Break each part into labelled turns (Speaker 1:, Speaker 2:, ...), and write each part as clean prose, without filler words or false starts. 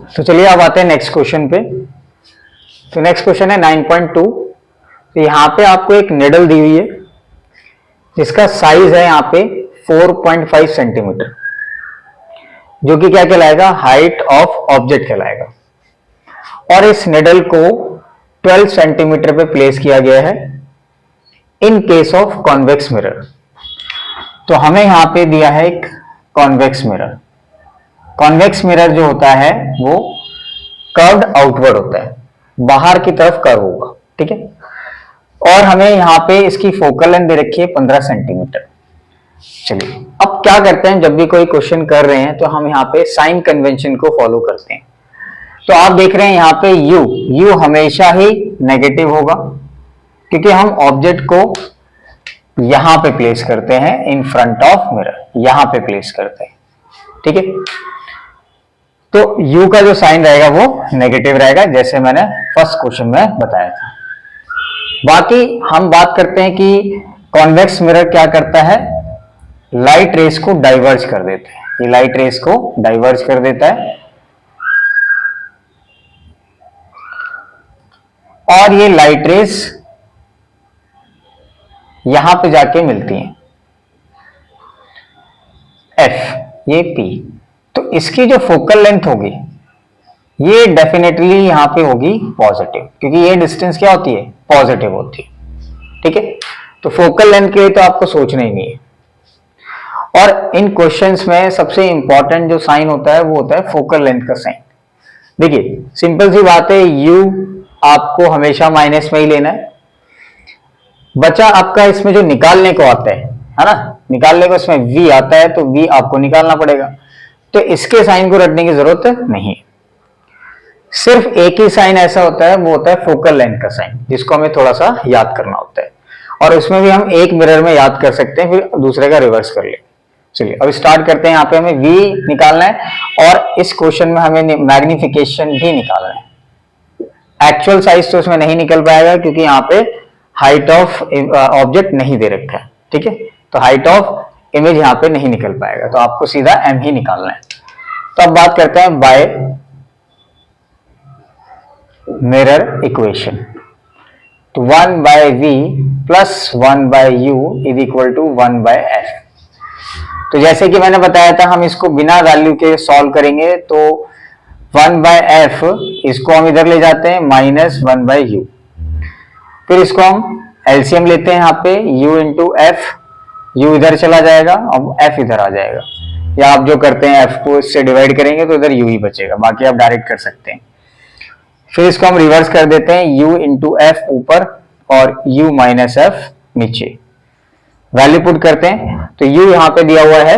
Speaker 1: तो चलिए अब आते हैं नेक्स्ट क्वेश्चन पे। तो नेक्स्ट क्वेश्चन है 9.2। तो यहाँ पे आपको एक निडल दी हुई है जिसका साइज है यहाँ पे 4.5 सेंटीमीटर, जो कि क्या कहलाएगा, हाइट ऑफ ऑब्जेक्ट कहलाएगा। और इस निडल को 12 सेंटीमीटर पे प्लेस किया गया है in case of convex mirror. तो हमें यहाँ पे दिया है एक कॉन्वेक्स मिरर। कॉन्वेक्स मिरर जो होता है वो कर्व्ड आउटवर्ड होता है, बाहर की तरफ कर्व होगा, ठीक है। और हमें यहाँ पे इसकी फोकल लेंथ दे रखी है 15 सेंटीमीटर। चलिए अब क्या करते हैं, जब भी कोई क्वेश्चन कर रहे हैं तो हम यहाँ पे साइन कन्वेंशन को फॉलो करते हैं। तो आप देख रहे हैं यहाँ पे यू हमेशा ही नेगेटिव होगा, क्योंकि हम ऑब्जेक्ट को यहां पे प्लेस करते हैं इन फ्रंट ऑफ मिरर, यहां पे प्लेस करते हैं, ठीक है। तो u का जो साइन रहेगा वो नेगेटिव रहेगा, जैसे मैंने फर्स्ट क्वेश्चन में बताया था। बाकी हम बात करते हैं कि कॉन्वेक्स मिरर क्या करता है, लाइट रेस को डाइवर्ज कर देते हैं। ये लाइट रेस को डाइवर्ज कर देता है और ये लाइट रेस यहां पे जाके मिलती हैं F, ये P। तो इसकी जो फोकल लेंथ होगी ये डेफिनेटली यहां पे होगी पॉजिटिव, क्योंकि ये डिस्टेंस क्या होती है, पॉजिटिव होती है, ठीक है। तो फोकल लेंथ के लिए तो आपको सोचना ही नहीं है। और इन क्वेश्चंस में सबसे इंपॉर्टेंट जो साइन होता है वो होता है फोकल लेंथ का साइन। देखिए सिंपल सी बात है, U आपको हमेशा माइनस में ही लेना है। बचा आपका इसमें जो निकालने को आता है ना, निकालने को इसमें V आता है, तो V आपको निकालना पड़ेगा। तो इसके साइन को रटने की जरूरत नहीं, सिर्फ एक ही साइन ऐसा होता है, वो होता है फोकल लेंथ का साइन, जिसको हमें थोड़ा सा याद करना होता है। और उसमें भी हम एक मिरर में याद कर सकते हैं, फिर दूसरे का रिवर्स कर ले। चलिए अब स्टार्ट करते हैं। यहाँ पे हमें V निकालना है और इस क्वेश्चन में हमें मैग्निफिकेशन भी निकालना है। एक्चुअल साइज तो इसमें नहीं निकल पाएगा, क्योंकि यहाँ पे हाइट ऑफ ऑब्जेक्ट नहीं दे रखा है, ठीक है। तो हाइट ऑफ इमेज यहाँ पे नहीं निकल पाएगा, तो आपको सीधा m ही निकालना है। तो अब बात करते हैं बाय मिरर इक्वेशन। तो 1/v plus 1/u is equal to 1/f। तो जैसे कि मैंने बताया था, हम इसको बिना वैल्यू के सॉल्व करेंगे। तो 1/f इसको हम इधर ले जाते हैं -1/u, फिर इसको हम एलसीएम लेते हैं यहाँ पे u इंटू एफ। u इधर चला जाएगा, अब f इधर आ जाएगा, या आप जो करते हैं f को इससे डिवाइड करेंगे तो इधर u ही बचेगा, बाकी आप डायरेक्ट कर सकते हैं। फिर इसको हम रिवर्स कर देते हैं, u इंटू एफ ऊपर और u माइनस एफ नीचे। वैल्यू पुट करते हैं, तो u यहाँ पे दिया हुआ है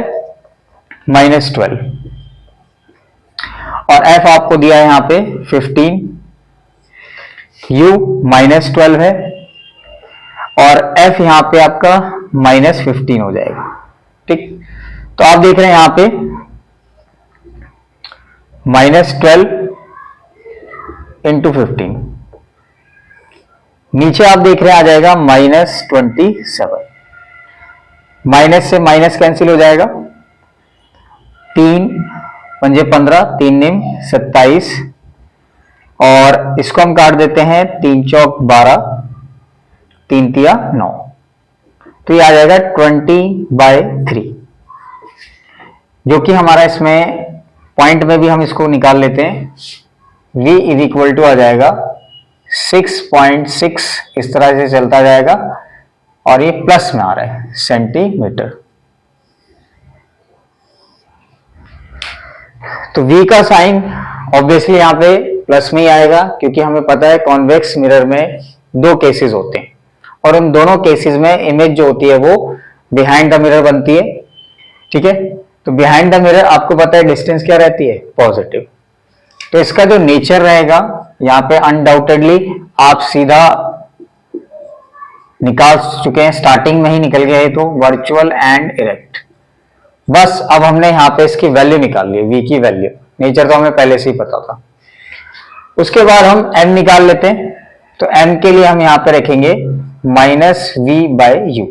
Speaker 1: -12 और f आपको दिया है यहाँ पे 15। u -12 है और f यहाँ पे आपका -15 हो जाएगा, ठीक। तो आप देख रहे हैं यहाँ पे -12 इंटू 15, नीचे आप देख रहे हैं आ जाएगा -27। माइनस से माइनस कैंसिल हो जाएगा, 3 पंजे 15, 3 निम 27 और इसको हम काट देते हैं, 3 चौक 12, 3 तिया 9। तो ये आ जाएगा 20/3, जो कि हमारा इसमें पॉइंट में भी हम इसको निकाल लेते हैं। v इज इक्वल टू आ जाएगा 6.6, इस तरह से चलता जाएगा और ये प्लस में आ रहा है सेंटीमीटर। तो v का साइन ऑब्वियसली यहाँ पे प्लस में ही आएगा, क्योंकि हमें पता है कॉन्वेक्स मिरर में 2 केसेस होते हैं और उन दोनों केसेस में इमेज जो होती है वो बिहाइंड द मिरर बनती है, ठीक है। तो बिहाइंड द मिरर आपको पता है डिस्टेंस क्या रहती है, पॉजिटिव। तो इसका जो नेचर रहेगा यहाँ पे अनडाउटेडली आप सीधा निकाल चुके हैं, स्टार्टिंग में ही निकल गया है, तो वर्चुअल एंड इरेक्ट। बस अब हमने यहाँ पे इसकी वैल्यू निकाल ली, v की वैल्यू। नेचर तो हमें पहले से ही पता था। उसके बाद हम m निकाल लेते हैं। तो m के लिए हम यहाँ पे रखेंगे -v/u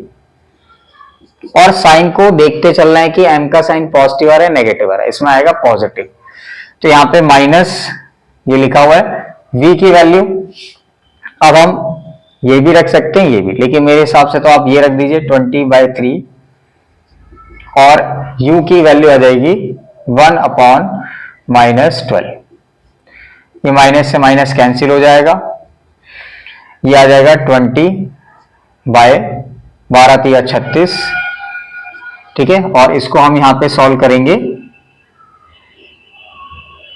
Speaker 1: और साइन को देखते चलना है कि m का साइन पॉजिटिव आ रहा है नेगेटिव आ रहा है, इसमें आएगा पॉजिटिव। तो यहाँ पे माइनस ये लिखा हुआ है v की वैल्यू। अब हम ये भी रख सकते हैं ये भी, लेकिन मेरे हिसाब से तो आप ये रख दीजिए 20/3 और u की वैल्यू आ जाएगी 1/-12। ये माइनस से माइनस कैंसिल हो जाएगा, ये आ जाएगा 20/12×3=36। ठीक है, और इसको हम यहां पे सॉल्व करेंगे,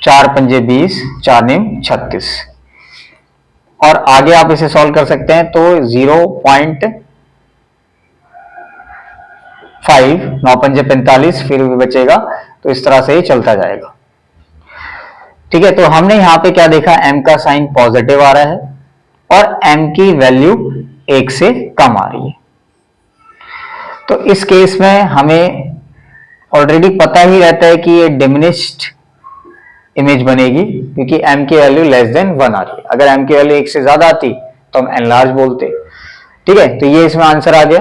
Speaker 1: 4×5=20, 4×9=36। और आगे आप इसे सॉल्व कर सकते हैं तो 0.5, 9×5=45, फिर भी बचेगा, तो इस तरह से ही चलता जाएगा। ठीक है, तो हमने यहां पे क्या देखा, m का साइन पॉजिटिव आ रहा है और m की वैल्यू 1 से कम आ रही है। तो इस केस में हमें ऑलरेडी पता ही रहता है कि ये डिमिनिश्ड इमेज बनेगी, क्योंकि m की वैल्यू लेस देन 1 आ रही है। अगर m की वैल्यू 1 से ज्यादा आती तो हम एनलार्ज बोलते। ठीक है, तो ये इसमें आंसर आ गया।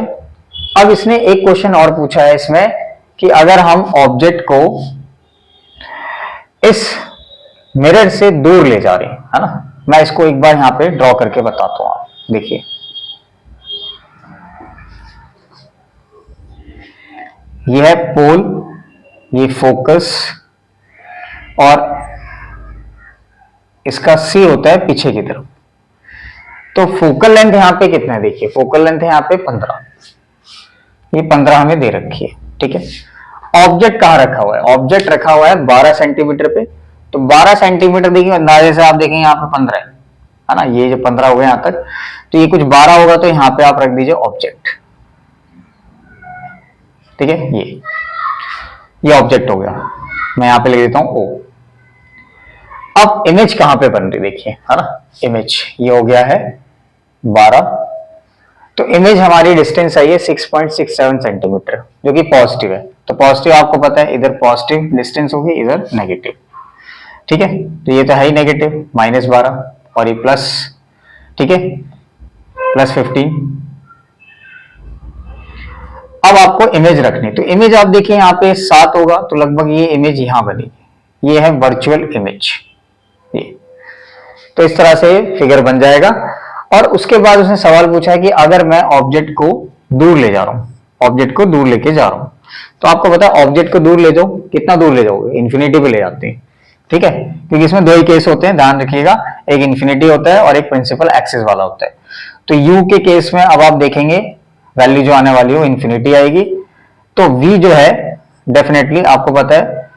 Speaker 1: अब इसने एक क्वेश्चन और पूछा है इसमें कि अगर हम ऑब्जेक्ट को इस मिरर से दूर ले जा रहे हैं, है ना। मैं इसको एक बार यहां पे ड्रॉ करके बताता हूं, आप देखिए। यह है पोल, ये फोकस, और इसका सी होता है पीछे की तरफ। तो फोकल लेंथ यहां पे कितना है, देखिए फोकल लेंथ है यहां पे 15, ये 15 हमें दे रखी है। ठीक है, ऑब्जेक्ट कहां रखा हुआ है, ऑब्जेक्ट रखा हुआ है 12 सेंटीमीटर पे। तो 12 सेंटीमीटर देखिए, अंदाजे से आप देखेंगे यहाँ पे 15 है ना, ये जो 15 हो गया यहां तक, तो ये कुछ 12 होगा, तो यहां पे आप रख दीजिए ऑब्जेक्ट। ठीक है, ये ऑब्जेक्ट हो गया, मैं यहां पे लिख देता हूं O। अब इमेज कहां पे बन रही देखिए, है ना, इमेज ये हो गया है 12। तो इमेज हमारी डिस्टेंस आई है 6.67 सेंटीमीटर, जो कि पॉजिटिव है। तो पॉजिटिव आपको पता है, इधर पॉजिटिव डिस्टेंस होगी, इधर नेगेटिव। ठीक है, तो ये तो है ही नेगेटिव, -12, और ये प्लस, ठीक है, +15। अब आपको इमेज रखनी, तो इमेज आप देखिए यहाँ पे 7 होगा, तो लगभग ये इमेज यहां बनेगी। ये है वर्चुअल इमेज, ये। तो इस तरह से फिगर बन जाएगा। और उसके बाद उसने सवाल पूछा है कि अगर मैं ऑब्जेक्ट को दूर ले जा रहा हूं, ऑब्जेक्ट को दूर लेके जा रहा हूं, तो आपको पता है ऑब्जेक्ट को दूर ले जाओ, कितना दूर ले जाओगे, इन्फिनिटी पे ले जाते हैं। ठीक है, क्योंकि इसमें दो ही केस होते हैं, ध्यान रखिएगा, एक इन्फिनिटी होता है और एक प्रिंसिपल एक्सिस वाला होता है। तो u के केस में अब आप देखेंगे वैल्यू जो आने वाली हो इन्फिनिटी आएगी, तो v जो है डेफिनेटली आपको पता है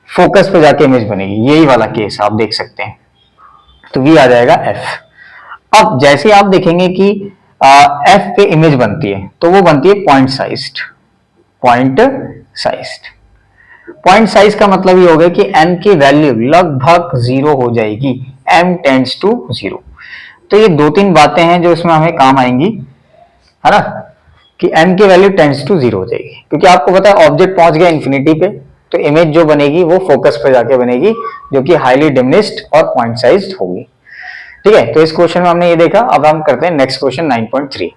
Speaker 1: फोकस पे जाके इमेज बनेगी, यही वाला केस आप देख सकते हैं। तो v आ जाएगा f। अब जैसे आप देखेंगे कि f पे इमेज बनती है, तो वो बनती है point sized. Point sized, point size का मतलब ये हो गया कि m की वैल्यू लगभग 0 हो जाएगी, m टेंड्स टू 0। तो ये 2-3 बातें हैं जो इसमें हमें काम आएंगी, है ना, कि m की वैल्यू टेंड्स टू 0 हो जाएगी, क्योंकि आपको पता है ऑब्जेक्ट पहुंच गया इन्फिनिटी पे, तो इमेज जो बनेगी वो फोकस पे जाके बनेगी, जो कि हाईली डिमिनिश्ड और पॉइंट साइज्ड होगी। ठीक है, तो इस क्वेश्चन में हमने ये देखा। अब हम करते हैं नेक्स्ट क्वेश्चन 9.3।